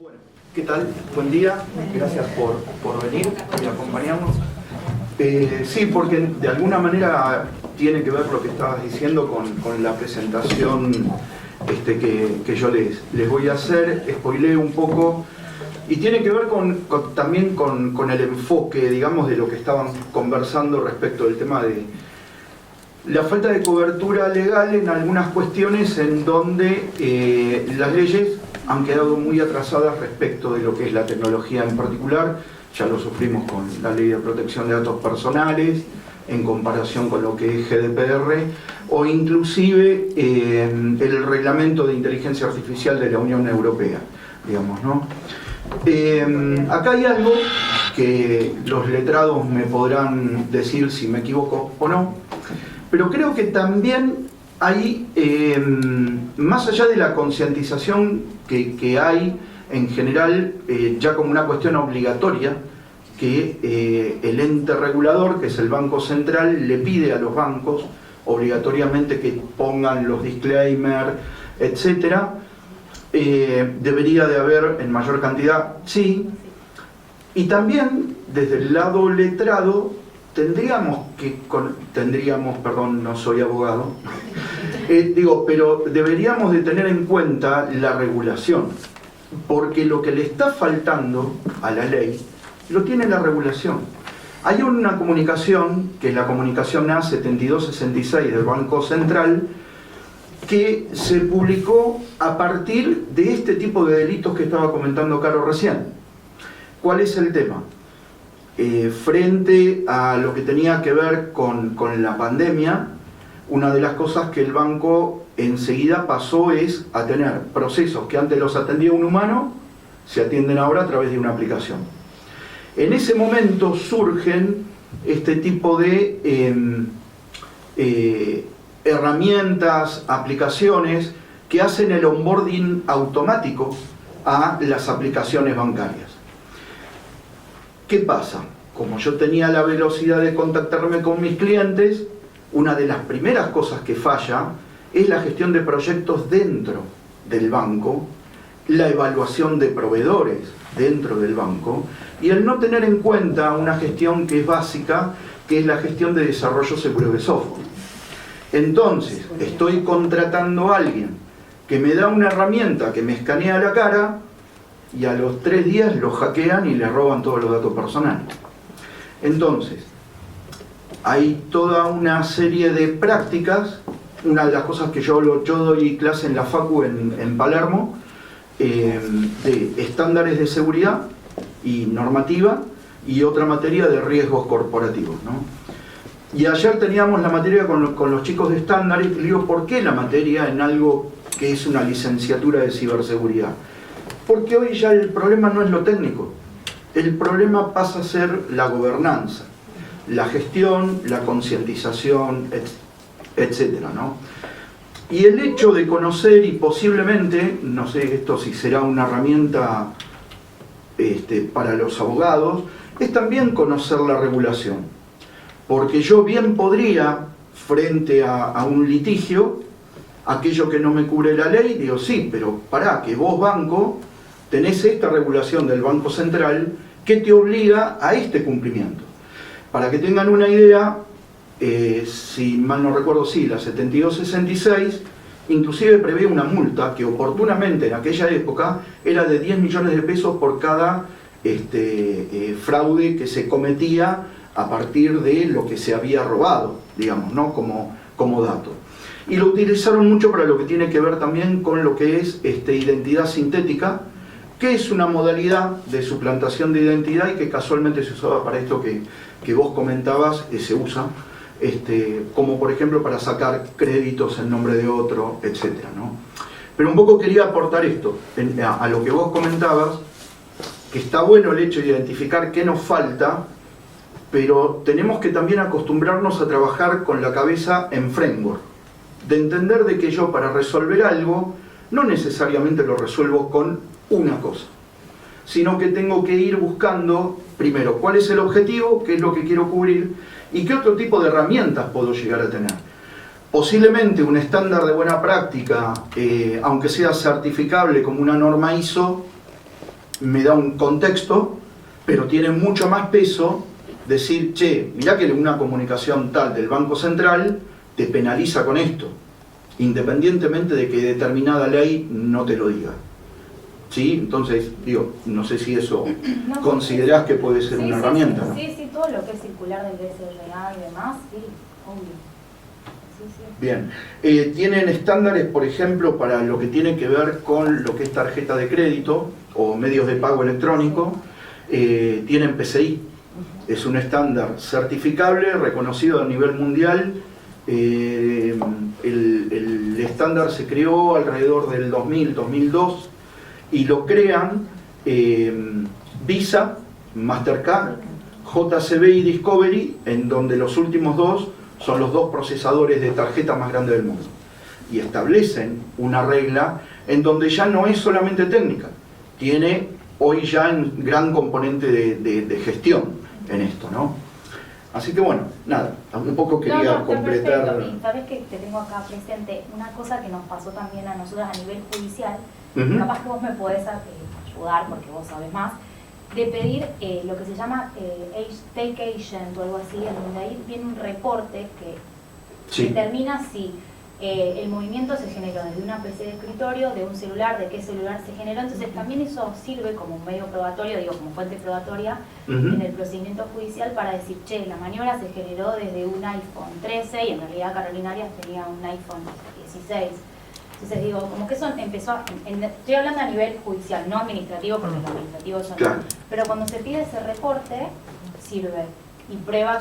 Bueno, ¿qué tal? Buen día, gracias por venir y acompañarnos. Sí, porque de alguna manera tiene que ver lo que estabas diciendo con la presentación que yo les voy a hacer. Spoileo un poco y tiene que ver también con el enfoque, digamos, de lo que estaban conversando respecto del tema de la falta de cobertura legal en algunas cuestiones en donde las leyes han quedado muy atrasadas respecto de lo que es la tecnología en particular. Ya lo sufrimos con la Ley de Protección de Datos Personales, en comparación con lo que es GDPR, o inclusive el Reglamento de Inteligencia Artificial de la Unión Europea, digamos, ¿no? Acá hay algo que los letrados me podrán decir si me equivoco o no, pero creo que también hay, más allá de la concientización que hay en general, ya como una cuestión obligatoria, que el ente regulador, que es el Banco Central, le pide a los bancos obligatoriamente que pongan los disclaimers, etcétera. Debería de haber en mayor cantidad, sí. Y también, desde el lado letrado, perdón, no soy abogado, pero deberíamos de tener en cuenta la regulación, porque lo que le está faltando a la ley lo tiene la regulación. Hay una comunicación, que es la comunicación A7266 del Banco Central, que se publicó a partir de este tipo de delitos que estaba comentando Caro recién. ¿Cuál es el tema? Frente a lo que tenía que ver con la pandemia, una de las cosas que el banco enseguida pasó es a tener procesos que antes los atendía un humano, se atienden ahora a través de una aplicación. En ese momento surgen este tipo de herramientas, aplicaciones que hacen el onboarding automático a las aplicaciones bancarias. ¿Qué pasa? Como yo tenía la velocidad de contactarme con mis clientes, una de las primeras cosas que falla es la gestión de proyectos dentro del banco, la evaluación de proveedores dentro del banco y el no tener en cuenta una gestión que es básica, que es la gestión de desarrollo seguro de software. Entonces, estoy contratando a alguien que me da una herramienta que me escanea la cara y a los 3 días lo hackean y le roban todos los datos personales. Entonces, hay toda una serie de prácticas. Una de las cosas que yo doy clase en la Facu en Palermo, de estándares de seguridad y normativa, y otra materia de riesgos corporativos, ¿no? Y ayer teníamos la materia con los chicos de estándares, y digo, ¿por qué la materia en algo que es una licenciatura de ciberseguridad? Porque hoy ya el problema no es lo técnico, el problema pasa a ser la gobernanza, la gestión, la concientización, etcétera, ¿no? Y el hecho de conocer y posiblemente, no sé esto si será una herramienta para los abogados, es también conocer la regulación. Porque yo bien podría, frente a un litigio, aquello que no me cubre la ley, digo, sí, pero pará, que vos banco tenés esta regulación del Banco Central que te obliga a este cumplimiento. Para que tengan una idea, si mal no recuerdo, sí, la 7266, inclusive prevé una multa que oportunamente en aquella época era de 10 millones de pesos por cada fraude que se cometía a partir de lo que se había robado, digamos, ¿no? como dato. Y lo utilizaron mucho para lo que tiene que ver también con lo que es identidad sintética, que es una modalidad de suplantación de identidad y que casualmente se usaba para esto que vos comentabas, se usa, como por ejemplo para sacar créditos en nombre de otro, etcétera, ¿no? Pero un poco quería aportar esto, a lo que vos comentabas, que está bueno el hecho de identificar qué nos falta, pero tenemos que también acostumbrarnos a trabajar con la cabeza en framework, de entender de que yo para resolver algo no necesariamente lo resuelvo con una cosa, sino que tengo que ir buscando primero cuál es el objetivo, qué es lo que quiero cubrir y qué otro tipo de herramientas puedo llegar a tener. Posiblemente un estándar de buena práctica, aunque sea certificable como una norma ISO, me da un contexto, pero tiene mucho más peso decir, che, mirá que una comunicación tal del Banco Central te penaliza con esto, independientemente de que determinada ley no te lo diga. ¿Sí? Entonces, digo, no sé si eso considerás que puede ser una herramienta, ¿no? Sí, todo lo que es circular del BCRA y demás, sí, obvio. Bien. Tienen estándares, por ejemplo, para lo que tiene que ver con lo que es tarjeta de crédito o medios de pago electrónico. Tienen PCI. Es un estándar certificable, reconocido a nivel mundial. El estándar se creó alrededor del 2000, 2002 y lo crean Visa, Mastercard, JCB y Discovery, en donde los últimos dos son los dos procesadores de tarjeta más grandes del mundo. Y establecen una regla en donde ya no es solamente técnica, tiene hoy ya un gran componente de gestión en esto, ¿no? Así que bueno, nada, un poco quería completar. Perfecto. Y sabes que te tengo acá presente una cosa que nos pasó también a nosotros a nivel judicial, capaz que vos me podés ayudar porque vos sabés más, de pedir lo que se llama take agent o algo así, en donde ahí viene un reporte que determina si el movimiento se generó desde una PC de escritorio, de un celular, de qué celular se generó. Entonces también eso sirve como un medio probatorio, digo, como fuente probatoria en el procedimiento judicial para decir, che, la maniobra se generó desde un iPhone 13 y en realidad Carolina Arias tenía un iPhone 16. Entonces digo, como que eso empezó, estoy hablando a nivel judicial, no administrativo, porque los administrativos son... Claro. Pero cuando se pide ese reporte, sirve y prueba,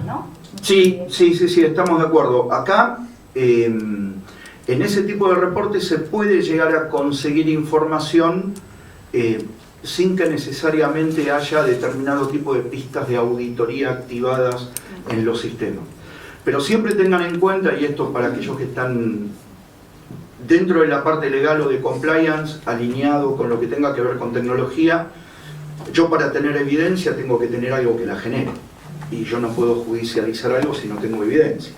¿no? Sí, estamos de acuerdo. Acá, en ese tipo de reportes se puede llegar a conseguir información sin que necesariamente haya determinado tipo de pistas de auditoría activadas en los sistemas. Pero siempre tengan en cuenta, y esto para aquellos que están dentro de la parte legal o de compliance, alineado con lo que tenga que ver con tecnología, yo para tener evidencia tengo que tener algo que la genere. Y yo no puedo judicializar algo si no tengo evidencia.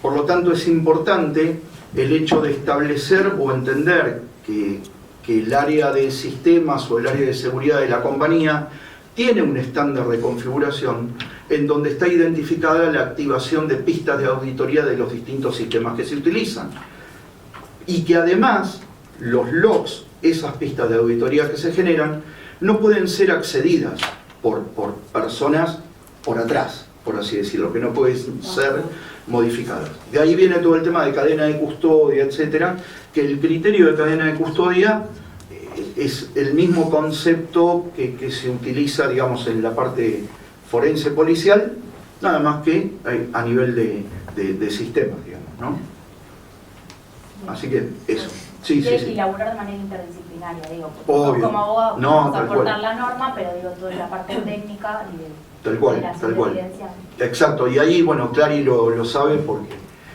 Por lo tanto, es importante el hecho de establecer o entender que el área de sistemas o el área de seguridad de la compañía tiene un estándar de configuración en donde está identificada la activación de pistas de auditoría de los distintos sistemas que se utilizan. Y que además los logs, esas pistas de auditoría que se generan, no pueden ser accedidas por personas por atrás, por así decirlo, que no pueden ser modificadas. De ahí viene todo el tema de cadena de custodia, etcétera, que el criterio de cadena de custodia es el mismo concepto que se utiliza, digamos, en la parte forense policial, nada más que a nivel de sistemas, digamos, ¿no? Así que eso. Sí. Y laburar de manera interdisciplinaria, digo, porque como abogados vamos a aportar la norma, pero digo, toda la parte técnica y tal cual. evidencia. Exacto, y ahí, bueno, Clary lo sabe porque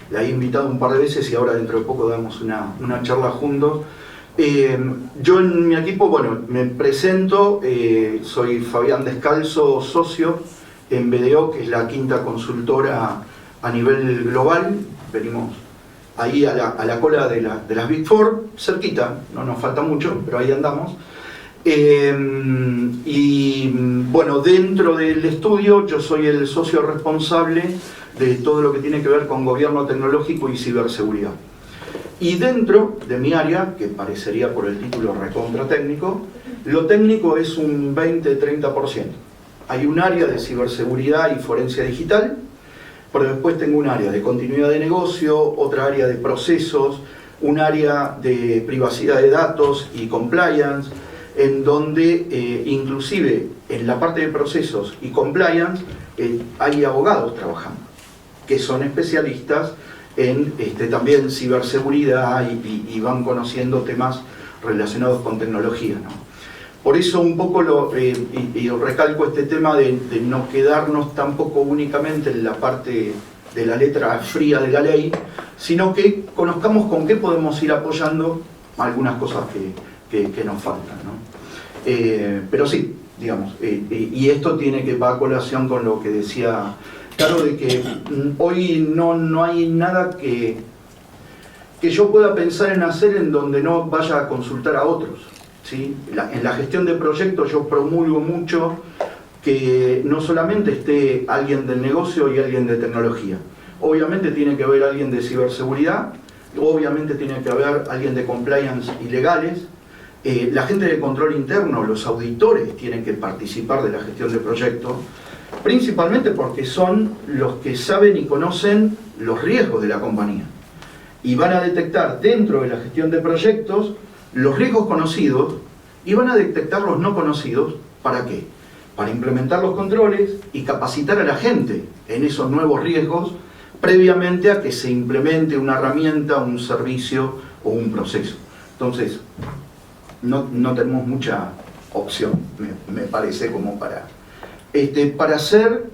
la he invitado un par de veces y ahora dentro de poco damos una charla juntos. Yo en mi equipo, bueno, me presento, soy Fabián Descalzo, socio en BDO, que es la quinta consultora a nivel global. Venimos ahí a la cola de las Big Four, cerquita, no nos falta mucho, pero ahí andamos. Y bueno, dentro del estudio yo soy el socio responsable de todo lo que tiene que ver con gobierno tecnológico y ciberseguridad. Y dentro de mi área, que parecería por el título recontra técnico, lo técnico es un 20-30%. Hay un área de ciberseguridad y forencia digital, pero después tengo un área de continuidad de negocio, otra área de procesos, un área de privacidad de datos y compliance, en donde inclusive en la parte de procesos y compliance hay abogados trabajando, que son especialistas en también ciberseguridad y van conociendo temas relacionados con tecnología, ¿no? Por eso un poco y recalco este tema de no quedarnos tampoco únicamente en la parte de la letra fría de la ley, sino que conozcamos con qué podemos ir apoyando algunas cosas que nos faltan, ¿no? Pero sí, digamos, y esto tiene que va a colación con lo que decía Claro, de que hoy no hay nada que yo pueda pensar en hacer en donde no vaya a consultar a otros. ¿sí? En la gestión de proyectos yo promulgo mucho que no solamente esté alguien del negocio y alguien de tecnología. Obviamente tiene que haber alguien de ciberseguridad, obviamente tiene que haber alguien de compliance y legales. La gente de control interno, los auditores, tienen que participar de la gestión de proyectos, principalmente porque son los que saben y conocen los riesgos de la compañía. Y van a detectar dentro de la gestión de proyectos los riesgos conocidos y van a detectar los no conocidos. ¿Para qué? Para implementar los controles y capacitar a la gente en esos nuevos riesgos previamente a que se implemente una herramienta, un servicio o un proceso. Entonces, no tenemos mucha opción, me parece, como para hacer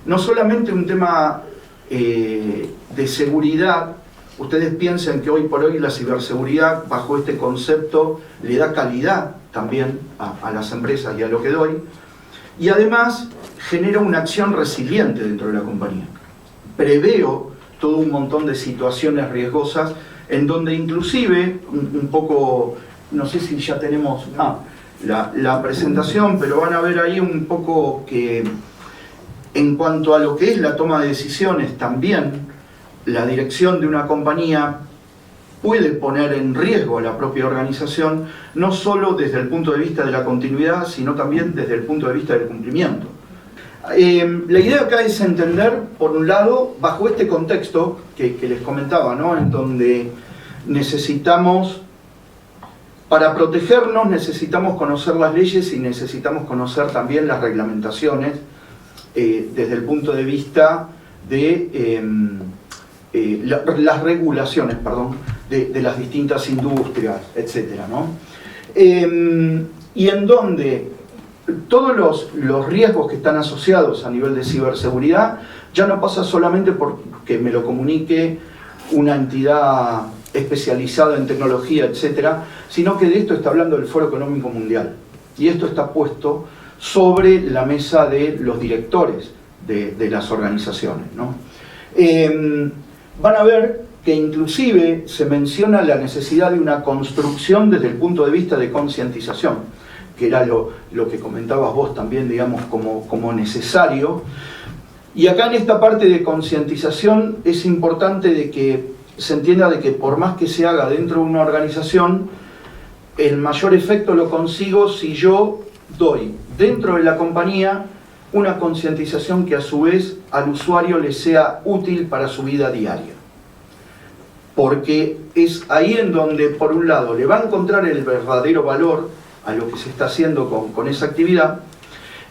no solamente un tema de seguridad. Ustedes piensan que hoy por hoy la ciberseguridad, bajo este concepto, le da calidad también a las empresas y a lo que doy, y además genera una acción resiliente dentro de la compañía. Preveo todo un montón de situaciones riesgosas en donde inclusive, un poco, no sé si ya tenemos la presentación, pero van a ver ahí un poco que en cuanto a lo que es la toma de decisiones, también la dirección de una compañía puede poner en riesgo a la propia organización, no solo desde el punto de vista de la continuidad, sino también desde el punto de vista del cumplimiento. La idea acá es entender, por un lado, bajo este contexto que les comentaba, ¿no? En donde necesitamos, para protegernos, necesitamos conocer las leyes y necesitamos conocer también las reglamentaciones desde el punto de vista de las regulaciones, de las distintas industrias, etc., ¿no? Y en donde todos los riesgos que están asociados a nivel de ciberseguridad ya no pasa solamente porque me lo comunique una entidad especializada en tecnología, etcétera, sino que de esto está hablando el Foro Económico Mundial. Y esto está puesto sobre la mesa de los directores de las organizaciones, ¿no? Van a ver que inclusive se menciona la necesidad de una construcción desde el punto de vista de concientización, que era lo que comentabas vos también, digamos, como necesario. Y acá en esta parte de concientización es importante de que se entienda de que por más que se haga dentro de una organización, el mayor efecto lo consigo si yo doy dentro de la compañía una concientización que a su vez al usuario le sea útil para su vida diaria. Porque es ahí en donde, por un lado, le va a encontrar el verdadero valor a lo que se está haciendo con esa actividad,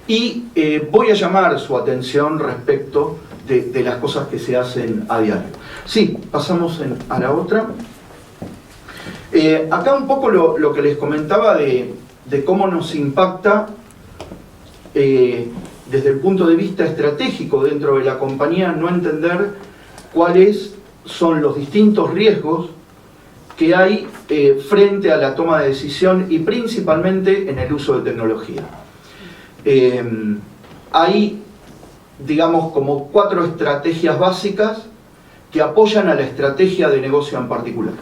y voy a llamar su atención respecto de las cosas que se hacen a diario. Sí, pasamos a la otra. Acá un poco lo que les comentaba de cómo nos impacta desde el punto de vista estratégico dentro de la compañía, no entender cuáles son los distintos riesgos que hay frente a la toma de decisión y principalmente en el uso de tecnología. Hay, digamos, como 4 estrategias básicas que apoyan a la estrategia de negocio en particular.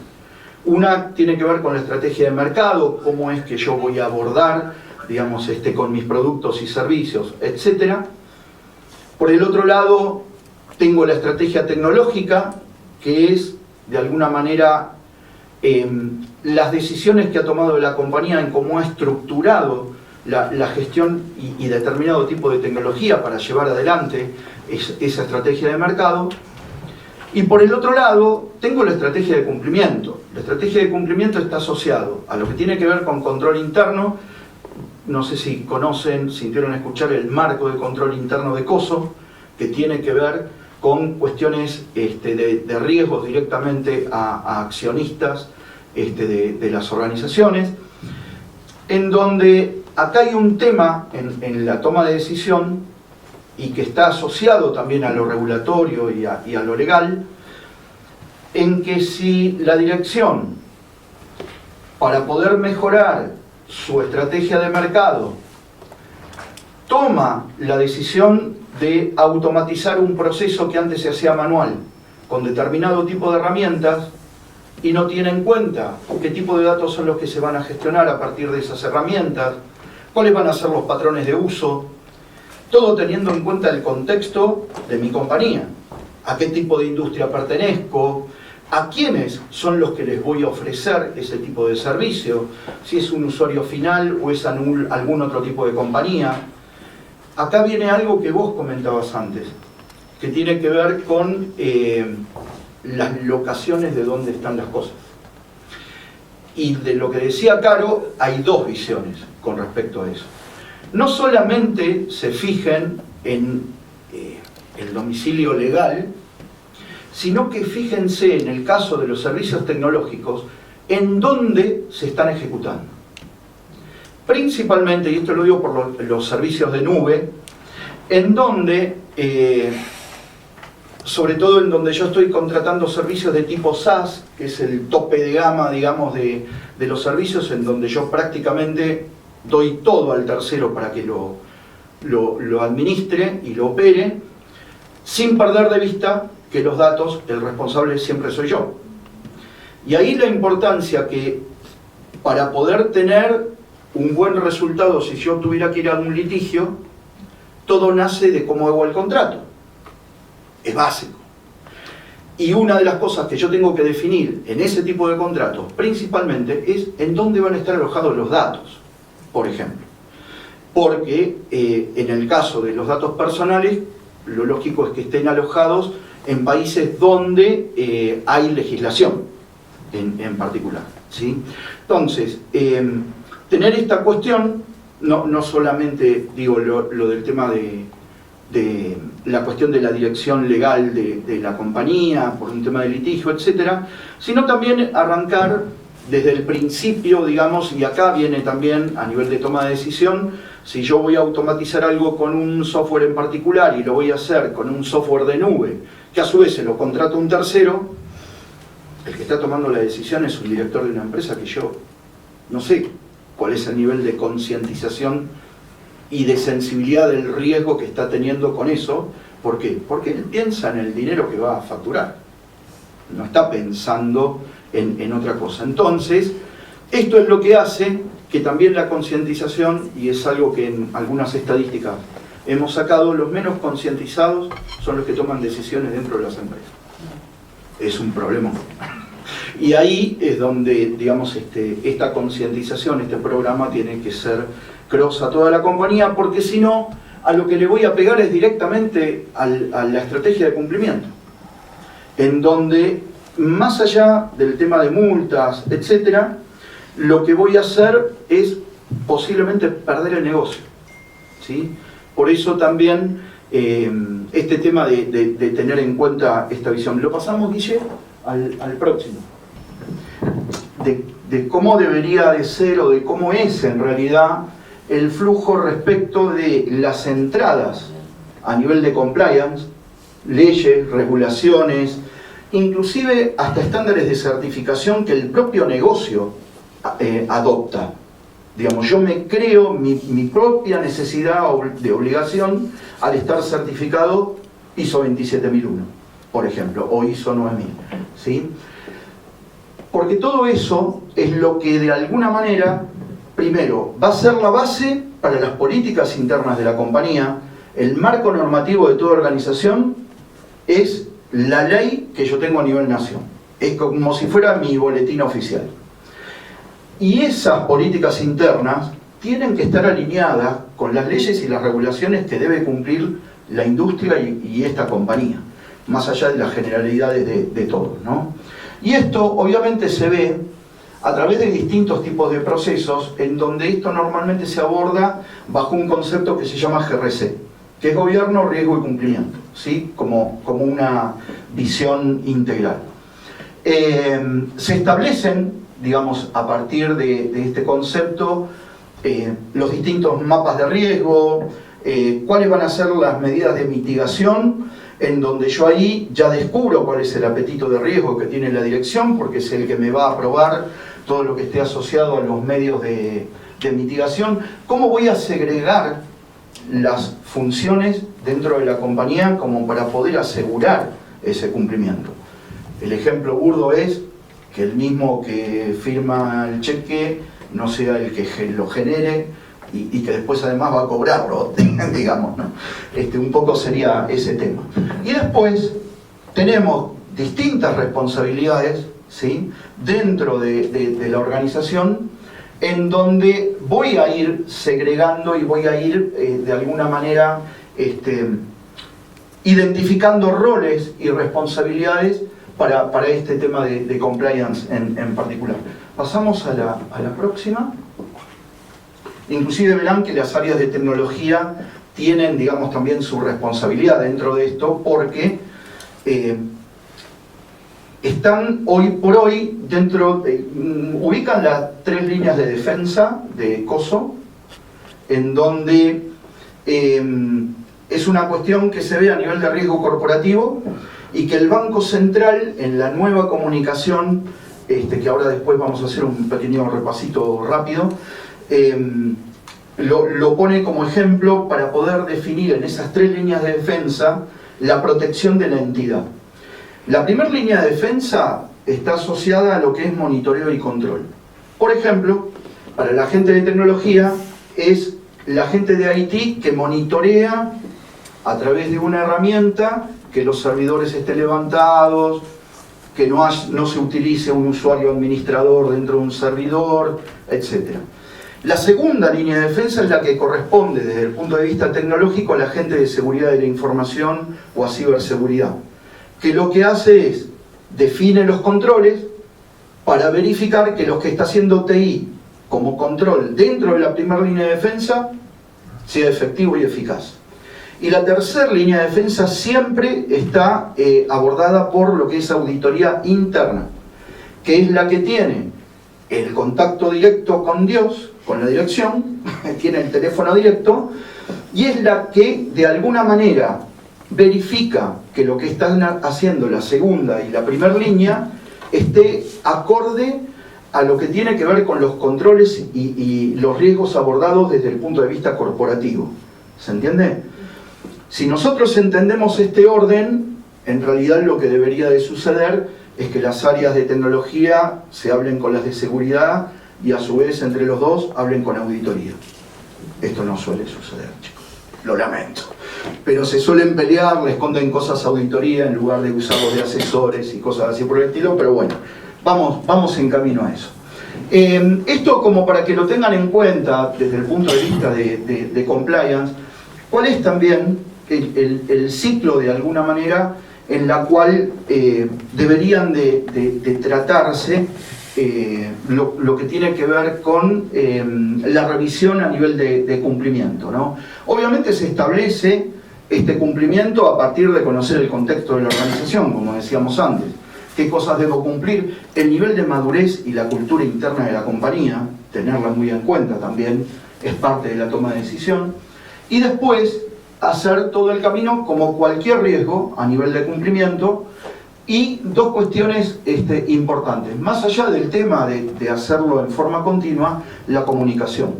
Una tiene que ver con la estrategia de mercado, cómo es que yo voy a abordar, digamos, con mis productos y servicios, etc. Por el otro lado, tengo la estrategia tecnológica, que es, de alguna manera, las decisiones que ha tomado la compañía en cómo ha estructurado la gestión y determinado tipo de tecnología para llevar adelante esa estrategia de mercado. Y por el otro lado, tengo la estrategia de cumplimiento. La estrategia de cumplimiento está asociado a lo que tiene que ver con control interno. No sé si conocen, sintieron escuchar el marco de control interno de COSO, que tiene que ver con cuestiones de riesgos directamente a accionistas de las organizaciones, en donde acá hay un tema en la toma de decisión y que está asociado también a lo regulatorio y a lo legal, en que si la dirección, para poder mejorar su estrategia de mercado, toma la decisión de automatizar un proceso que antes se hacía manual, con determinado tipo de herramientas, y no tiene en cuenta qué tipo de datos son los que se van a gestionar a partir de esas herramientas, cuáles van a ser los patrones de uso, todo teniendo en cuenta el contexto de mi compañía, a qué tipo de industria pertenezco, a quiénes son los que les voy a ofrecer ese tipo de servicio, si es un usuario final o es algún otro tipo de compañía. Acá viene algo que vos comentabas antes, que tiene que ver con las locaciones de dónde están las cosas. Y de lo que decía Caro, hay dos visiones con respecto a eso. No solamente se fijen en el domicilio legal, sino que fíjense en el caso de los servicios tecnológicos en dónde se están ejecutando. Principalmente, y esto lo digo por los servicios de nube, en donde, sobre todo en donde yo estoy contratando servicios de tipo SaaS, que es el tope de gama, digamos, de los servicios, en donde yo prácticamente doy todo al tercero para que lo administre y lo opere, sin perder de vista que los datos, el responsable siempre soy yo. Y ahí la importancia que para poder tener un buen resultado, si yo tuviera que ir a un litigio, todo nace de cómo hago el contrato. Es básico. Y una de las cosas que yo tengo que definir en ese tipo de contratos, principalmente, es en dónde van a estar alojados los datos, por ejemplo. Porque en el caso de los datos personales, lo lógico es que estén alojados en países donde hay legislación en particular, ¿sí? Entonces, tener esta cuestión, no solamente digo lo del tema de la cuestión de la dirección legal de la compañía, por un tema de litigio, etcétera, sino también arrancar desde el principio, digamos, y acá viene también a nivel de toma de decisión, si yo voy a automatizar algo con un software en particular y lo voy a hacer con un software de nube, que a su vez se lo contrata un tercero, el que está tomando la decisión es un director de una empresa que yo no sé cuál es el nivel de concientización y de sensibilidad del riesgo que está teniendo con eso. ¿Por qué? Porque él piensa en el dinero que va a facturar, no está pensando en otra cosa. Entonces, esto es lo que hace que también la concientización, y es algo que en algunas estadísticas hemos sacado, los menos concientizados son los que toman decisiones dentro de las empresas. Es un problema. Y ahí es donde, digamos, esta concientización, este programa tiene que ser cross a toda la compañía, porque si no, a lo que le voy a pegar es directamente a la estrategia de cumplimiento, en donde, más allá del tema de multas, etcétera, lo que voy a hacer es posiblemente perder el negocio, ¿sí? Por eso también este tema de tener en cuenta esta visión. Lo pasamos, Guille, al próximo. De cómo debería de ser o de cómo es en realidad el flujo respecto de las entradas a nivel de compliance, leyes, regulaciones, inclusive hasta estándares de certificación que el propio negocio adopta. Digamos, yo me creo mi propia necesidad de obligación al estar certificado ISO 27001, por ejemplo, o ISO 9000, ¿sí? Porque todo eso es lo que de alguna manera, primero, va a ser la base para las políticas internas de la compañía. El marco normativo de toda organización es la ley que yo tengo a nivel nación. Es como si fuera mi boletín oficial. Y esas políticas internas tienen que estar alineadas con las leyes y las regulaciones que debe cumplir la industria y esta compañía, más allá de las generalidades de todos, ¿no? Y esto obviamente se ve a través de distintos tipos de procesos, en donde esto normalmente se aborda bajo un concepto que se llama GRC, que es Gobierno, Riesgo y Cumplimiento, ¿sí? Como una visión integral. Se establecen, digamos, a partir de este concepto, los distintos mapas de riesgo, cuáles van a ser las medidas de mitigación, en donde yo ahí ya descubro cuál es el apetito de riesgo que tiene la dirección, porque es el que me va a aprobar todo lo que esté asociado a los medios de mitigación. ¿Cómo voy a segregar las funciones dentro de la compañía como para poder asegurar ese cumplimiento? El ejemplo burdo es, que el mismo que firma el cheque no sea el que lo genere y que después además va a cobrarlo, digamos, ¿no? Un poco sería ese tema. Y después tenemos distintas responsabilidades, ¿sí?, dentro de la organización, en donde voy a ir segregando y voy a ir de alguna manera identificando roles y responsabilidades para este tema de compliance en particular. Pasamos a la próxima. Inclusive verán que las áreas de tecnología tienen, digamos, también su responsabilidad dentro de esto, porque están hoy por hoy dentro ubican las 3 líneas de defensa de COSO, en donde es una cuestión que se ve a nivel de riesgo corporativo y que el Banco Central, en la nueva comunicación, que ahora después vamos a hacer un pequeño repasito rápido, lo pone como ejemplo para poder definir en esas 3 líneas de defensa la protección de la entidad. La primera línea de defensa está asociada a lo que es monitoreo y control. Por ejemplo, para la gente de tecnología es la gente de IT que monitorea a través de una herramienta que los servidores estén levantados, que no se utilice un usuario administrador dentro de un servidor, etc. La segunda línea de defensa es la que corresponde desde el punto de vista tecnológico a la gente de seguridad de la información o a ciberseguridad, que lo que hace es define los controles para verificar que lo que está haciendo TI como control dentro de la primera línea de defensa sea efectivo y eficaz. Y la tercera línea de defensa siempre está abordada por lo que es auditoría interna, que es la que tiene el contacto directo con Dios, con la dirección, tiene el teléfono directo, y es la que de alguna manera verifica que lo que están haciendo la segunda y la primera línea esté acorde a lo que tiene que ver con los controles y los riesgos abordados desde el punto de vista corporativo. ¿Se entiende? Si nosotros entendemos este orden, en realidad lo que debería de suceder es que las áreas de tecnología se hablen con las de seguridad y a su vez entre los dos hablen con auditoría. Esto no suele suceder, chicos. Lo lamento. Pero se suelen pelear, le esconden cosas a auditoría en lugar de usarlos de asesores y cosas así por el estilo, pero bueno, vamos en camino a eso. Esto como para que lo tengan en cuenta desde el punto de vista de compliance, ¿cuál es también el ciclo de alguna manera en la cual deberían de tratarse lo que tiene que ver con la revisión a nivel de cumplimiento, ¿no? Obviamente se establece este cumplimiento a partir de conocer el contexto de la organización, como decíamos antes. ¿Qué cosas debo cumplir? El nivel de madurez y la cultura interna de la compañía, tenerla muy en cuenta también, es parte de la toma de decisión. Y después, hacer todo el camino como cualquier riesgo a nivel de cumplimiento. Y 2 cuestiones importantes. Más allá del tema de hacerlo en forma continua, la comunicación.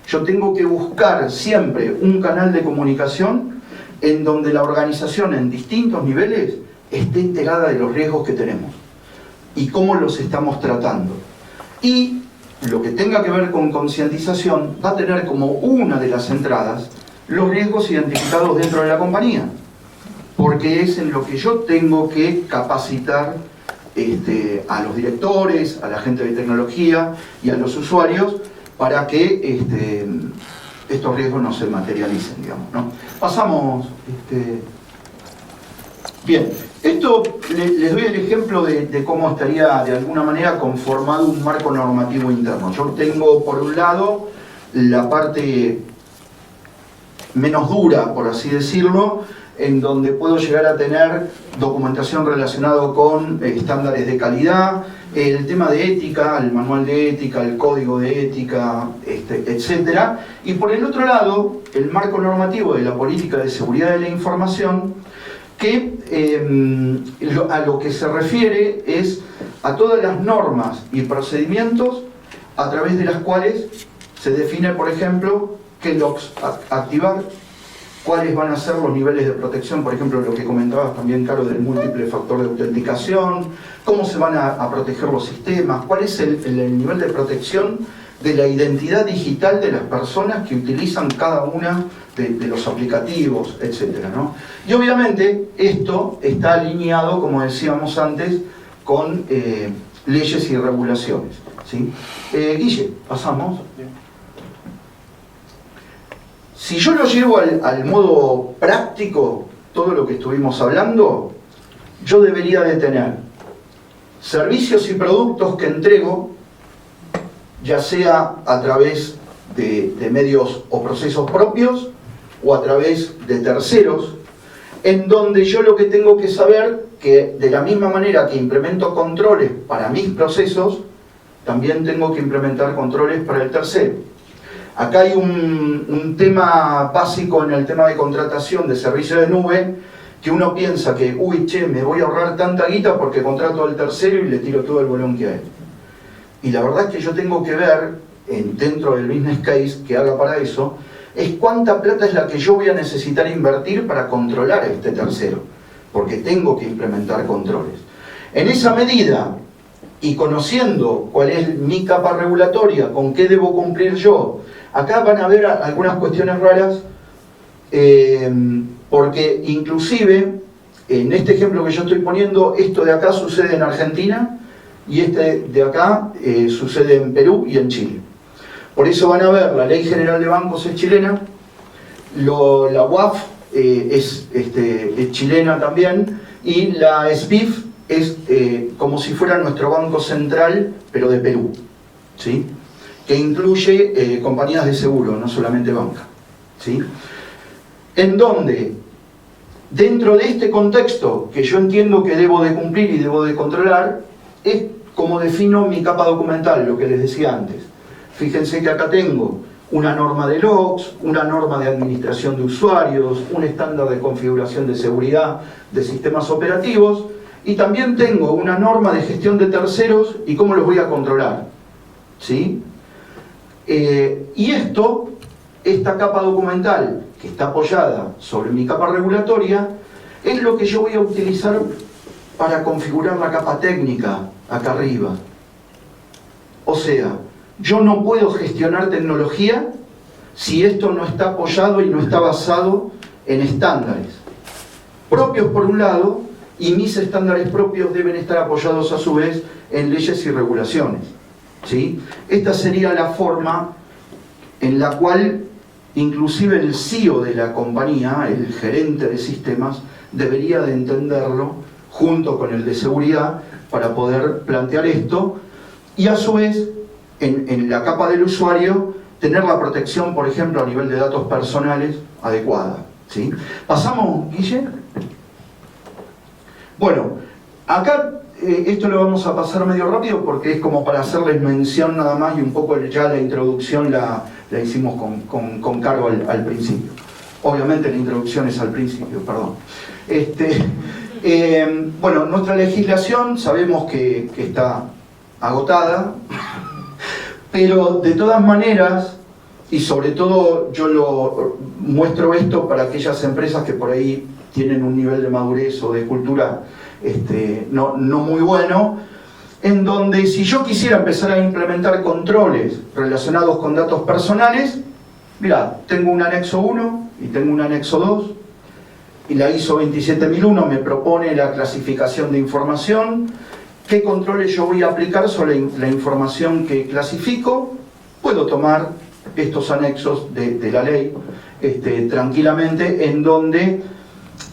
Yo tengo que buscar siempre un canal de comunicación en donde la organización en distintos niveles esté enterada de los riesgos que tenemos y cómo los estamos tratando. Y lo que tenga que ver con concientización va a tener como una de las entradas los riesgos identificados dentro de la compañía, porque es en lo que yo tengo que capacitar a los directores, a la gente de tecnología y a los usuarios para que estos riesgos no se materialicen, digamos, ¿no? Pasamos. Bien, esto les doy el ejemplo de cómo estaría de alguna manera conformado un marco normativo interno. Yo tengo por un lado la parte menos dura, por así decirlo, en donde puedo llegar a tener documentación relacionada con estándares de calidad, el tema de ética, el manual de ética, el código de ética, etc. Y por el otro lado, el marco normativo de la política de seguridad de la información, que a lo que se refiere es a todas las normas y procedimientos a través de las cuales se define, por ejemplo, qué logs activar, cuáles van a ser los niveles de protección, por ejemplo, lo que comentabas también, Caro, del múltiple factor de autenticación, cómo se van a proteger los sistemas, cuál es el nivel de protección de la identidad digital de las personas que utilizan cada una de los aplicativos, etcétera, ¿no? Y obviamente esto está alineado, como decíamos antes, con leyes y regulaciones, ¿sí? Guille, pasamos. Si yo lo llevo al modo práctico, todo lo que estuvimos hablando, yo debería de tener servicios y productos que entrego, ya sea a través de medios o procesos propios o a través de terceros, en donde yo lo que tengo que saber que de la misma manera que implemento controles para mis procesos, también tengo que implementar controles para el tercero. Acá hay un tema básico en el tema de contratación de servicio de nube, que uno piensa que, uy, che, me voy a ahorrar tanta guita porque contrato al tercero y le tiro todo el bolón que hay. Y la verdad es que yo tengo que ver, dentro del business case que haga para eso, es cuánta plata es la que yo voy a necesitar invertir para controlar a este tercero, porque tengo que implementar controles. En esa medida, y conociendo cuál es mi capa regulatoria, con qué debo cumplir yo, acá van a haber algunas cuestiones raras, porque inclusive, en este ejemplo que yo estoy poniendo, esto de acá sucede en Argentina, y este de acá sucede en Perú y en Chile. Por eso van a ver, la Ley General de Bancos es chilena, la UAF es chilena también, y la SPIF es como si fuera nuestro banco central, pero de Perú, ¿sí? Que incluye compañías de seguro, no solamente banca, ¿sí? En donde, dentro de este contexto que yo entiendo que debo de cumplir y debo de controlar, es como defino mi capa documental, lo que les decía antes. Fíjense que acá tengo una norma de logs, una norma de administración de usuarios, un estándar de configuración de seguridad de sistemas operativos, y también tengo una norma de gestión de terceros y cómo los voy a controlar, ¿sí? Y esta capa documental, que está apoyada sobre mi capa regulatoria, es lo que yo voy a utilizar para configurar la capa técnica acá arriba. O sea, yo no puedo gestionar tecnología si esto no está apoyado y no está basado en estándares propios por un lado, y mis estándares propios deben estar apoyados a su vez en leyes y regulaciones, ¿sí? Esta sería la forma en la cual inclusive el CEO de la compañía, el gerente de sistemas, debería de entenderlo junto con el de seguridad para poder plantear esto, y a su vez en la capa del usuario tener la protección, por ejemplo, a nivel de datos personales adecuada, ¿sí? ¿Pasamos, Guille? Bueno, acá esto lo vamos a pasar medio rápido porque es como para hacerles mención nada más, y un poco ya la introducción la hicimos con Caro al principio. Obviamente la introducción es al principio, perdón. Bueno, nuestra legislación sabemos que está agotada, pero de todas maneras, y sobre todo yo lo muestro esto para aquellas empresas que por ahí tienen un nivel de madurez o de cultura no muy bueno, en donde si yo quisiera empezar a implementar controles relacionados con datos personales, mirá, tengo un anexo 1 y tengo un anexo 2, y la ISO 27001 me propone la clasificación de información. ¿Qué controles yo voy a aplicar sobre la información que clasifico? Puedo tomar estos anexos de la ley tranquilamente, en donde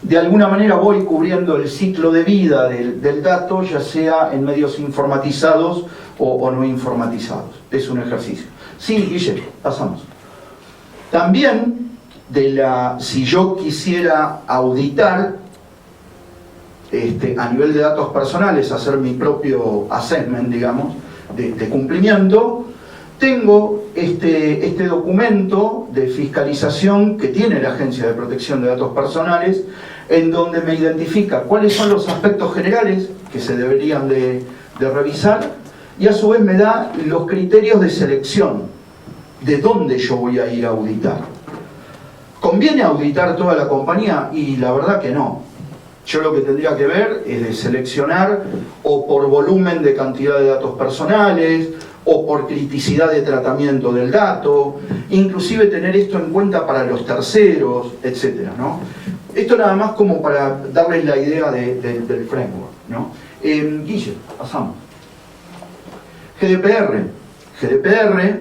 de alguna manera voy cubriendo el ciclo de vida del dato, ya sea en medios informatizados o no informatizados. Es un ejercicio. Sí, Guille, pasamos. También, si yo quisiera auditar a nivel de datos personales, hacer mi propio assessment, digamos, de cumplimiento, tengo este documento de fiscalización que tiene la Agencia de Protección de Datos Personales, en donde me identifica cuáles son los aspectos generales que se deberían de revisar, y a su vez me da los criterios de selección de dónde yo voy a ir a auditar. ¿Conviene auditar toda la compañía? Y la verdad que no. Yo lo que tendría que ver es de seleccionar o por volumen de cantidad de datos personales, o por criticidad de tratamiento del dato, inclusive tener esto en cuenta para los terceros, etcétera, ¿no? Esto nada más como para darles la idea del framework, ¿no? Guille, pasamos. GDPR. GDPR,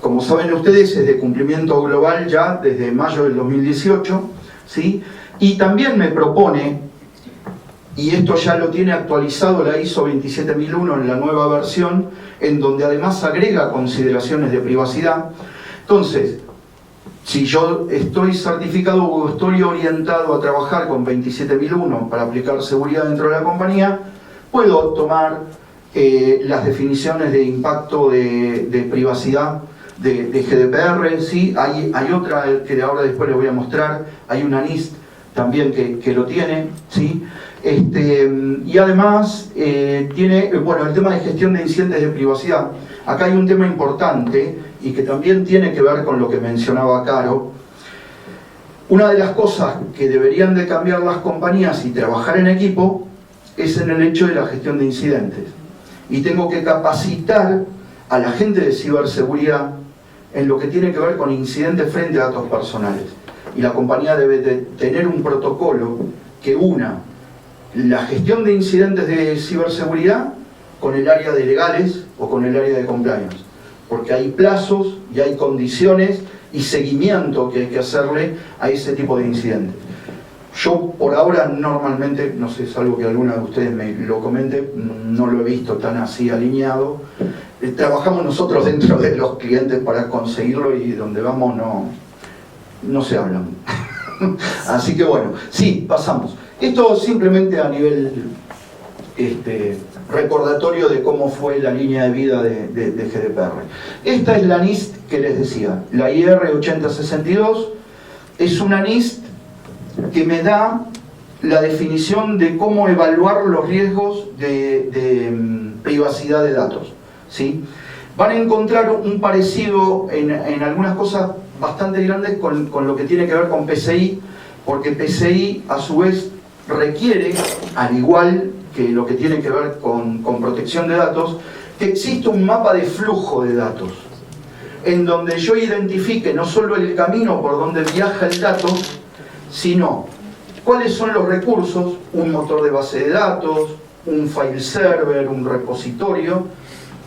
como saben ustedes, es de cumplimiento global ya desde mayo del 2018, ¿sí? Y también me propone, y esto ya lo tiene actualizado la ISO 27001 en la nueva versión, en donde además agrega consideraciones de privacidad. Entonces, si yo estoy certificado o estoy orientado a trabajar con 27001 para aplicar seguridad dentro de la compañía, puedo tomar las definiciones de impacto de privacidad de GDPR, ¿sí? Hay otra que ahora después les voy a mostrar, hay una NIST también que lo tiene, ¿sí? Y además tiene, bueno, el tema de gestión de incidentes de privacidad. Acá hay un tema importante y que también tiene que ver con lo que mencionaba Caro. Una de las cosas que deberían de cambiar las compañías y trabajar en equipo es en el hecho de la gestión de incidentes. Y tengo que capacitar a la gente de ciberseguridad en lo que tiene que ver con incidentes frente a datos personales. Y la compañía debe de tener un protocolo que una la gestión de incidentes de ciberseguridad con el área de legales o con el área de compliance, porque hay plazos y hay condiciones y seguimiento que hay que hacerle a ese tipo de incidentes. Yo por ahora normalmente, no sé, salvo que alguna de ustedes me lo comente, no lo he visto tan así alineado. Trabajamos nosotros dentro de los clientes para conseguirlo y donde vamos no se hablan. Así que bueno, sí, pasamos. Esto simplemente a nivel recordatorio de cómo fue la línea de vida de GDPR. Esta es la NIST que les decía, la IR 8062, es una NIST que me da la definición de cómo evaluar los riesgos de privacidad de datos, ¿sí? Van a encontrar un parecido en algunas cosas bastante grandes con lo que tiene que ver con PCI, porque PCI a su vez requiere, al igual que lo que tiene que ver con protección de datos, que exista un mapa de flujo de datos, en donde yo identifique no solo el camino por donde viaja el dato, sino cuáles son los recursos, un motor de base de datos, un file server, un repositorio,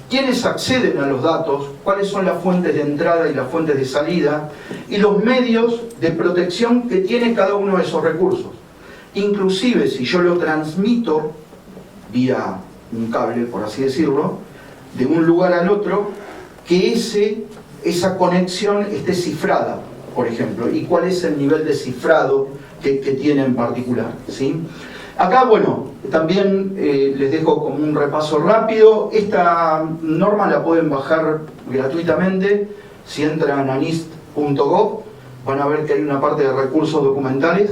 quiénes acceden a los datos, cuáles son las fuentes de entrada y las fuentes de salida, y los medios de protección que tiene cada uno de esos recursos. Inclusive si yo lo transmito vía un cable, por así decirlo, de un lugar al otro, que esa conexión esté cifrada, por ejemplo, y cuál es el nivel de cifrado que tiene en particular, ¿sí? Acá, bueno, también les dejo como un repaso rápido. Esta norma la pueden bajar gratuitamente. Si entran a nist.gov van a ver que hay una parte de recursos documentales,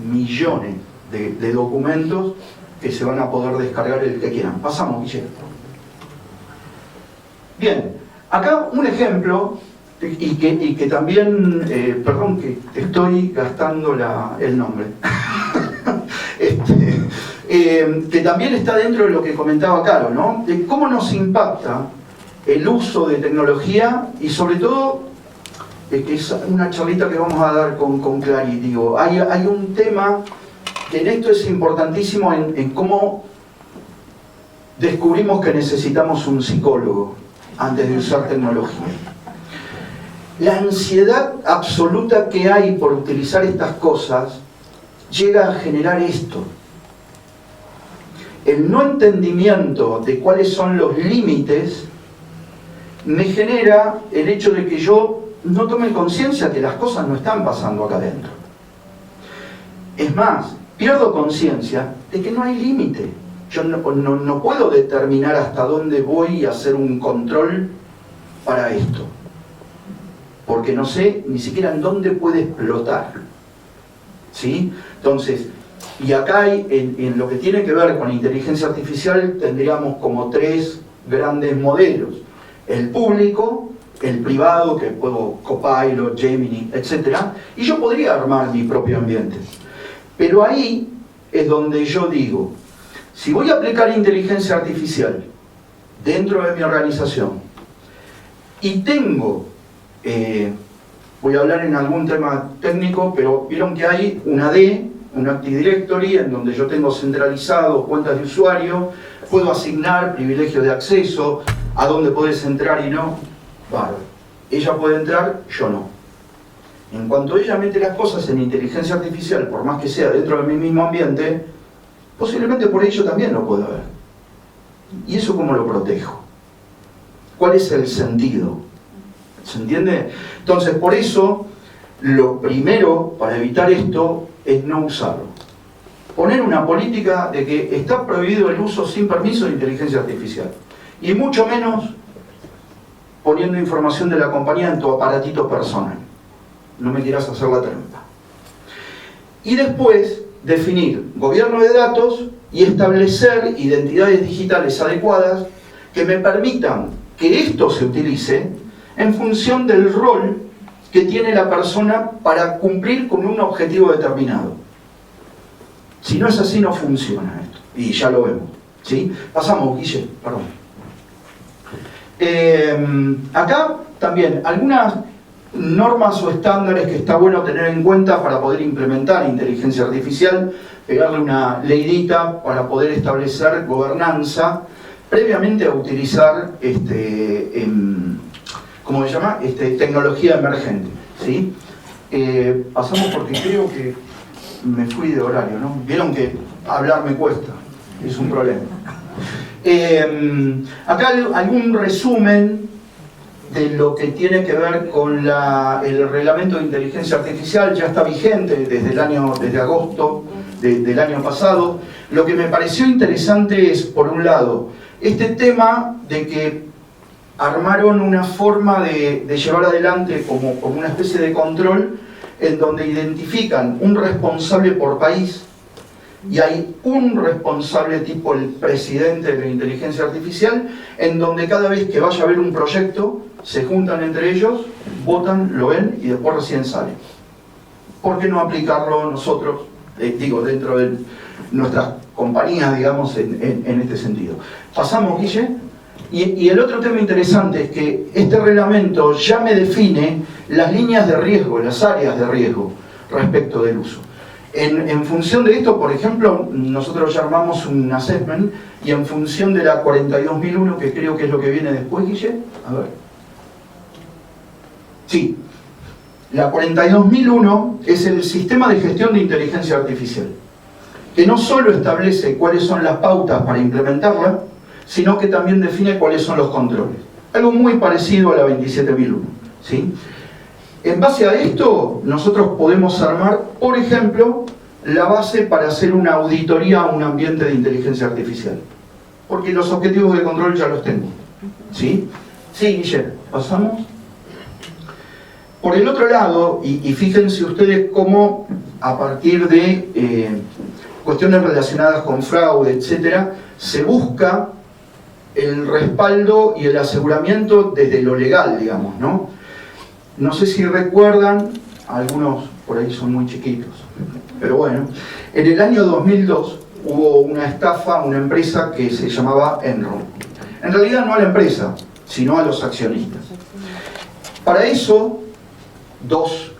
millones de documentos que se van a poder descargar el que quieran. Pasamos, Guillermo. Bien, acá un ejemplo, y que también, perdón que estoy gastando el nombre, que también está dentro de lo que comentaba Caro, ¿no? De cómo nos impacta el uso de tecnología y sobre todo, que es una charlita que vamos a dar con Clary, digo, hay un tema que en esto es importantísimo en cómo descubrimos que necesitamos un psicólogo antes de usar tecnología. La ansiedad absoluta que hay por utilizar estas cosas llega a generar esto. El no entendimiento de cuáles son los límites me genera el hecho de que yo no tome conciencia que las cosas no están pasando acá adentro. Es más, pierdo conciencia de que no hay límite. Yo no puedo determinar hasta dónde voy a hacer un control para esto, porque no sé ni siquiera en dónde puede explotar, ¿sí? Entonces, y acá hay, en lo que tiene que ver con inteligencia artificial, tendríamos como tres grandes modelos: el público, el privado, que puedo Copilot, Gemini, etc. Y yo podría armar mi propio ambiente. Pero ahí es donde yo digo, si voy a aplicar inteligencia artificial dentro de mi organización y tengo, voy a hablar en algún tema técnico, pero vieron que hay una D, un Active Directory, en donde yo tengo centralizado cuentas de usuario, puedo asignar privilegios de acceso, a dónde podés entrar y no. Bárbaro. Ella puede entrar, yo no. En cuanto ella mete las cosas en inteligencia artificial, por más que sea dentro de mi mismo ambiente, posiblemente por ello también lo pueda ver. ¿Y eso cómo lo protejo? ¿Cuál es el sentido? ¿Se entiende? Entonces, por eso, lo primero para evitar esto es no usarlo. Poner una política de que está prohibido el uso sin permiso de inteligencia artificial. Y mucho menos poniendo información de la compañía en tu aparatito personal. No me quieras hacer la trampa. Y después, definir gobierno de datos y establecer identidades digitales adecuadas que me permitan que esto se utilice en función del rol que tiene la persona para cumplir con un objetivo determinado. Si no es así, no funciona esto. Y ya lo vemos. ¿Sí? Pasamos, Guille, perdón. Acá también algunas normas o estándares que está bueno tener en cuenta para poder implementar inteligencia artificial, pegarle una leidita para poder establecer gobernanza previamente a utilizar ¿cómo se llama? Tecnología emergente, ¿sí? Pasamos porque creo que me fui de horario, ¿no? Vieron que hablar me cuesta, es un problema. Acá algún resumen de lo que tiene que ver con el reglamento de inteligencia artificial. Ya está vigente desde agosto del año pasado. Lo que me pareció interesante es, por un lado, este tema de que armaron una forma de llevar adelante como una especie de control en donde identifican un responsable por país y hay un responsable tipo el presidente de la inteligencia artificial, en donde cada vez que vaya a haber un proyecto se juntan entre ellos, votan, lo ven y después recién sale. ¿Por qué no aplicarlo nosotros, dentro de nuestras compañías, digamos, en este sentido? Pasamos, Guille. Y el otro tema interesante es que este reglamento ya me define las líneas de riesgo, las áreas de riesgo respecto del uso. En función de esto, por ejemplo, nosotros ya armamos un assessment y en función de la 42001, que creo que es lo que viene después, Guille, a ver. Sí, la 42001 es el sistema de gestión de inteligencia artificial, que no solo establece cuáles son las pautas para implementarla, sino que también define cuáles son los controles. Algo muy parecido a la 27001, ¿sí? En base a esto, nosotros podemos armar, por ejemplo, la base para hacer una auditoría a un ambiente de inteligencia artificial. Porque los objetivos de control ya los tengo. ¿Sí? Sí, Guillermo, pasamos. Por el otro lado, y fíjense ustedes cómo a partir de cuestiones relacionadas con fraude, etc., se busca el respaldo y el aseguramiento desde lo legal, digamos, ¿no? No sé si recuerdan, algunos por ahí son muy chiquitos, pero bueno, en el año 2002 hubo una estafa a una empresa que se llamaba Enron. En realidad no a la empresa, sino a los accionistas. Para eso, dos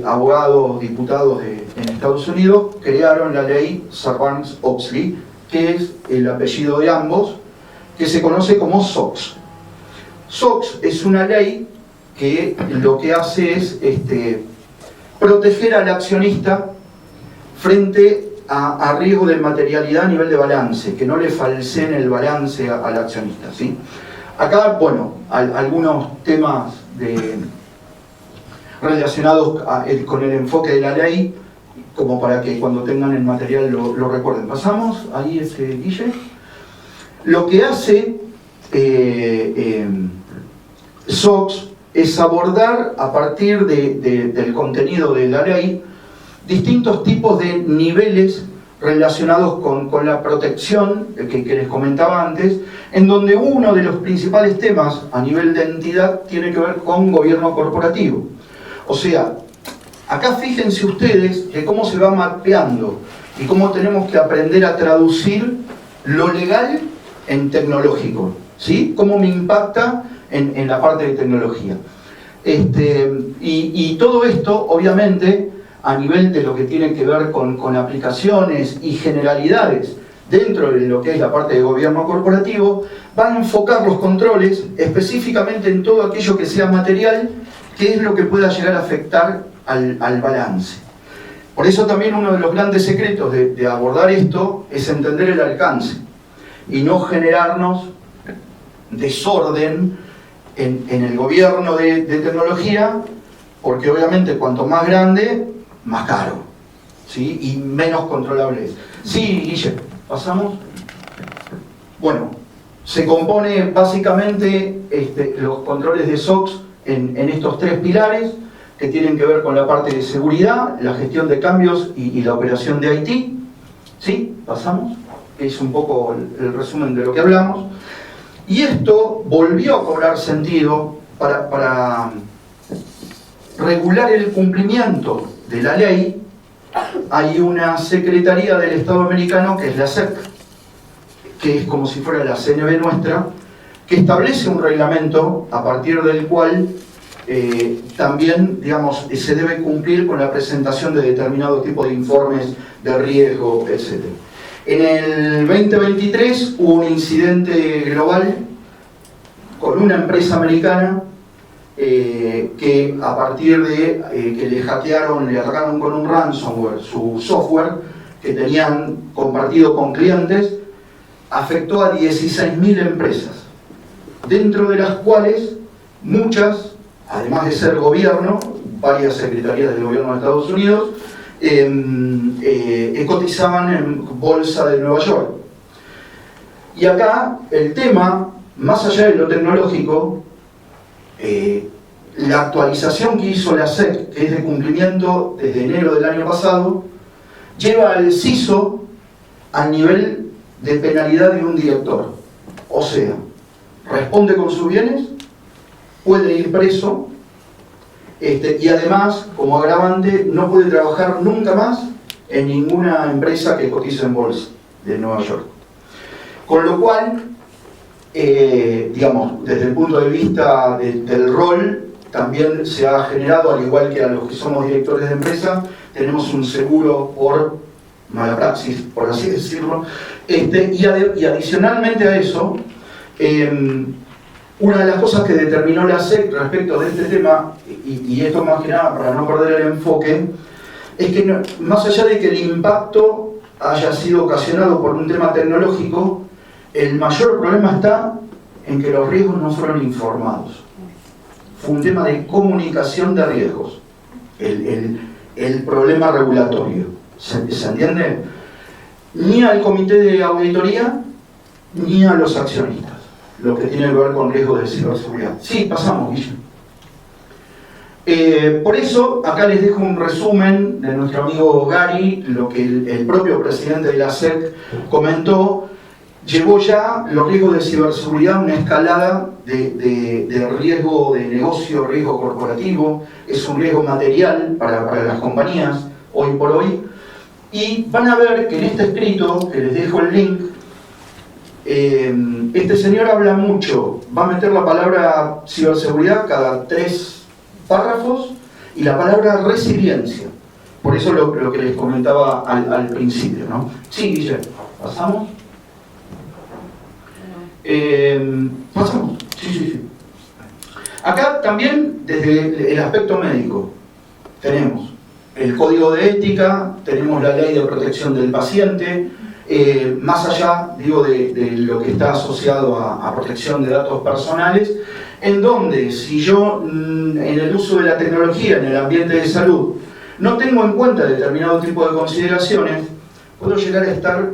abogados, diputados en Estados Unidos crearon la ley Sarbanes-Oxley, que es el apellido de ambos, que se conoce como SOX. SOX es una ley que lo que hace es proteger al accionista frente a riesgo de materialidad a nivel de balance, que no le falseen el balance al accionista, ¿sí? Acá, bueno, algunos temas relacionados con el enfoque de la ley, como para que cuando tengan el material lo recuerden. Pasamos, ahí Guille. Lo que hace SOX es abordar a partir del contenido de la ley distintos tipos de niveles relacionados con la protección que les comentaba antes, en donde uno de los principales temas a nivel de entidad tiene que ver con gobierno corporativo. O sea, acá fíjense ustedes de cómo se va mapeando y cómo tenemos que aprender a traducir lo legal en tecnológico, ¿sí? Cómo me impacta en la parte de tecnología. Y todo esto, obviamente, a nivel de lo que tiene que ver con aplicaciones y generalidades dentro de lo que es la parte de gobierno corporativo, va a enfocar los controles específicamente en todo aquello que sea material, que es lo que pueda llegar a afectar al balance. Por eso también uno de los grandes secretos de abordar esto es entender el alcance y no generarnos desorden en el gobierno de tecnología, porque obviamente cuanto más grande, más caro, ¿sí? Y menos controlable es. Sí, Guille, ¿pasamos? Bueno, se compone básicamente los controles de SOX en estos tres pilares que tienen que ver con la parte de seguridad, la gestión de cambios y la operación de IT. ¿Sí? ¿Pasamos? Es un poco el resumen de lo que hablamos. Y esto volvió a cobrar sentido para regular el cumplimiento de la ley. Hay una secretaría del Estado americano que es la SEC, que es como si fuera la CNB nuestra, que establece un reglamento a partir del cual también, digamos, se debe cumplir con la presentación de determinado tipo de informes de riesgo, etc. En el 2023 hubo un incidente global con una empresa americana que a partir de que le atacaron con un ransomware su software que tenían compartido con clientes, afectó a 16.000 empresas, dentro de las cuales muchas, además de ser gobierno, varias secretarías del gobierno de Estados Unidos, cotizaban en bolsa de Nueva York. Y acá el tema, más allá de lo tecnológico, la actualización que hizo la SEC, que es de cumplimiento desde enero del año pasado, lleva al CISO al nivel de penalidad de un director. O sea, responde con sus bienes, puede ir preso, y además, como agravante, no puede trabajar nunca más en ninguna empresa que cotice en bolsa de Nueva York. Con lo cual, digamos, desde el punto de vista del rol, también se ha generado, al igual que a los que somos directores de empresa, tenemos un seguro por mala praxis, por así decirlo, y adicionalmente a eso, una de las cosas que determinó la SEC respecto de este tema, y esto más que nada para no perder el enfoque, es que no, más allá de que el impacto haya sido ocasionado por un tema tecnológico, el mayor problema está en que los riesgos no fueron informados. Fue un tema de comunicación de riesgos, el problema regulatorio. ¿Se entiende? Ni al comité de auditoría, ni a los accionistas, lo que tiene que ver con riesgos de ciberseguridad. Sí, pasamos, Guillermo. Por eso, acá les dejo un resumen de nuestro amigo Gary, lo que el propio presidente de la SEC comentó. Llevó ya los riesgos de ciberseguridad a una escalada de riesgo de negocio, riesgo corporativo, es un riesgo material para las compañías, hoy por hoy. Y van a ver que en este escrito, que les dejo el link, este señor habla mucho, va a meter la palabra ciberseguridad cada 3 párrafos y la palabra resiliencia. Por eso lo que les comentaba al principio, ¿no? Sí, Guillermo, ¿pasamos? Pasamos, sí. Acá también, desde el aspecto médico, tenemos el código de ética, tenemos la ley de protección del paciente, más allá, digo, de lo que está asociado a protección de datos personales, en donde si yo en el uso de la tecnología en el ambiente de salud no tengo en cuenta determinado tipo de consideraciones, puedo llegar a estar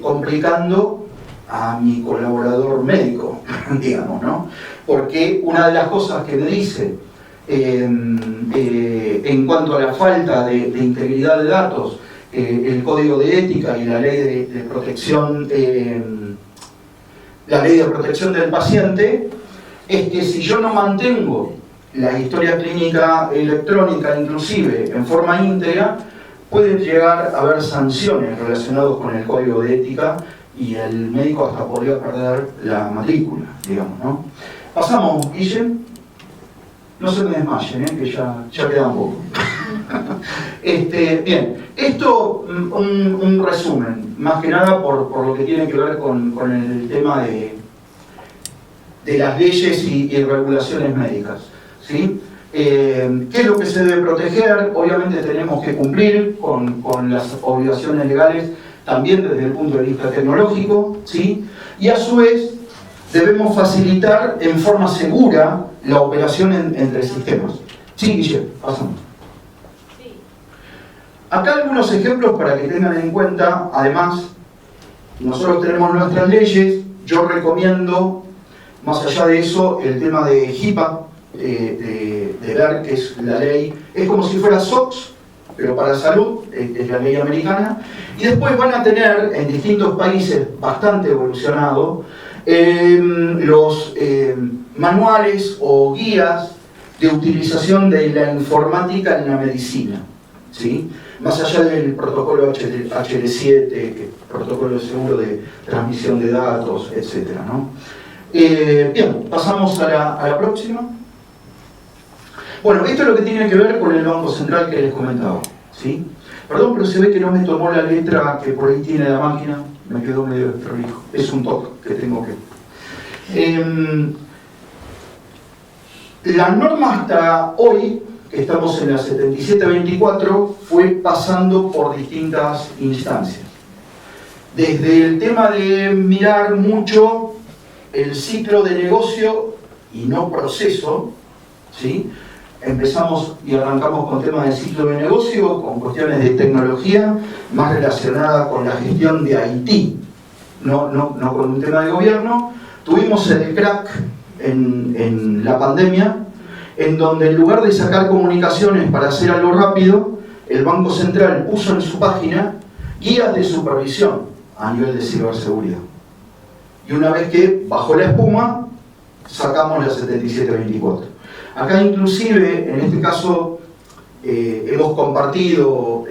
complicando a mi colaborador médico, digamos, ¿no? Porque una de las cosas que me dice en cuanto a la falta de integridad de datos el Código de Ética y la Ley de Protección, la Ley de Protección del Paciente, es que si yo no mantengo la historia clínica electrónica, inclusive en forma íntegra, pueden llegar a haber sanciones relacionadas con el Código de Ética y el médico hasta podría perder la matrícula, digamos, ¿no? Pasamos, Guille. No se me desmayen, que ya queda un poco. Bien, esto un resumen, más que nada por lo que tiene que ver con el tema de las leyes y regulaciones médicas, ¿sí? ¿Qué es lo que se debe proteger? Obviamente tenemos que cumplir con las obligaciones legales también desde el punto de vista tecnológico, ¿sí? Y a su vez debemos facilitar en forma segura la operación entre sistemas. Sí, Guillermo, pasamos. Acá algunos ejemplos para que tengan en cuenta. Además, nosotros tenemos nuestras leyes. Yo recomiendo, más allá de eso, el tema de HIPAA, de ver que es la ley, es como si fuera SOX, pero para salud, es la ley americana. Y después van a tener en distintos países bastante evolucionados los manuales o guías de utilización de la informática en la medicina, ¿sí? Más allá del protocolo HL7, que es protocolo de seguro de transmisión de datos, etc., ¿no? Bien, pasamos a la próxima. Bueno, esto es lo que tiene que ver con el Banco Central que les comentaba, ¿sí? Perdón, pero se ve que no me tomó la letra que por ahí tiene la máquina, me quedó medio desprolijo. Es un toque que tengo que... la norma hasta hoy, que estamos en la 7724, fue pasando por distintas instancias. Desde el tema de mirar mucho el ciclo de negocio y no proceso, ¿sí? Empezamos y arrancamos con temas de ciclo de negocio, con cuestiones de tecnología, más relacionadas con la gestión de IT, no con un tema de gobierno. Tuvimos el crack en la pandemia, en donde en lugar de sacar comunicaciones para hacer algo rápido, el Banco Central puso en su página guías de supervisión a nivel de ciberseguridad. Y una vez que bajó la espuma, sacamos la 7724. Acá inclusive, en este caso, hemos compartido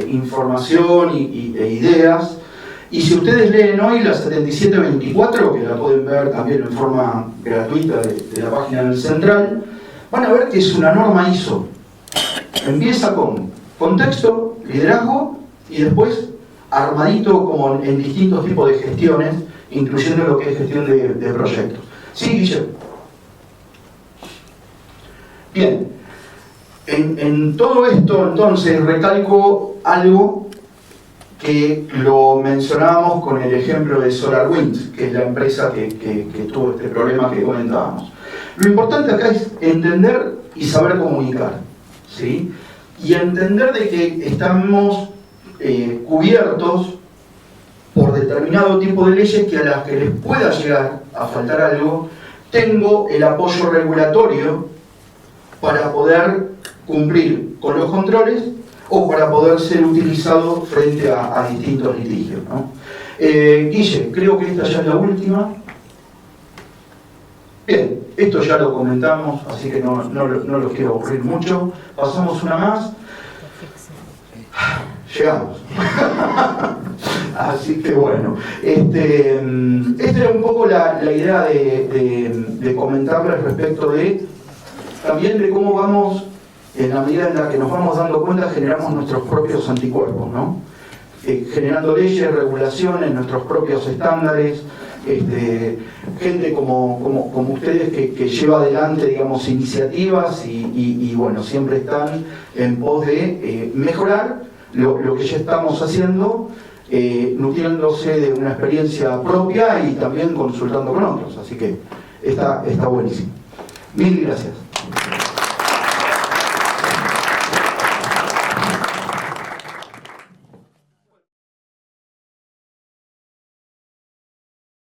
información e ideas, y si ustedes leen hoy la 7724, que la pueden ver también en forma gratuita de la página del Central, van a ver que es una norma ISO. Empieza con contexto, liderazgo, y después armadito como en distintos tipos de gestiones, incluyendo lo que es gestión de proyectos. Sí, Guillermo. Bien, en todo esto entonces recalco algo que lo mencionábamos con el ejemplo de SolarWinds, que es la empresa que tuvo este problema que comentábamos. Lo importante acá es entender y saber comunicar, ¿sí? Y entender de que estamos cubiertos por determinado tipo de leyes que a las que les pueda llegar a faltar algo, tengo el apoyo regulatorio para poder cumplir con los controles o para poder ser utilizado frente a distintos litigios, ¿no? Guille, creo que esta ya es la última. Bien, esto ya lo comentamos, así que no los quiero aburrir mucho. Pasamos una más. Llegamos. Así que bueno, esta era un poco la idea de comentarles respecto también de cómo vamos, en la medida en la que nos vamos dando cuenta, generamos nuestros propios anticuerpos, ¿no? Generando leyes, regulaciones, nuestros propios estándares, gente como ustedes que lleva adelante, digamos, iniciativas y bueno, siempre están en pos de mejorar lo que ya estamos haciendo, nutriéndose de una experiencia propia y también consultando con otros, así que está buenísimo. Mil gracias.